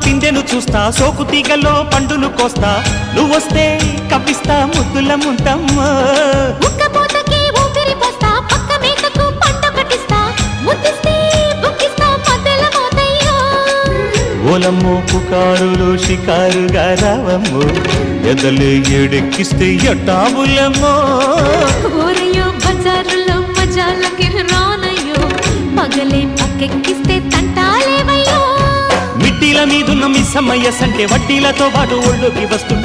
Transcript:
పిందెను చూస్తా సోకు తీగల్లో పండును కోస్తా నువ్వొస్తే కప్పిస్తా ముద్దుల ముంతమ్మో ఉక్కపోతకి ఊపిరి పోస్తా పక్క మేకకు పంట కట్టిస్తా ముద్దిస్తే బుక్కిస్తా మధ్యల మోతయ్యో ఓలమ్మో పుకారులు షికారుగా రావమ్మో ఎదలు ఎడెక్కిస్తే ఎట్టాబులమ్మో ఊరయ్యో బజారులో మజాలకి రానయ్యో పగలే పక్కెక్కిస్తే తంటాలేవయ్యో మిట్టిల మీదున్న మిస్సమ్మయ్య సంటే వడ్డీలతో పాటు ఒళ్ళోకి వస్తుంటే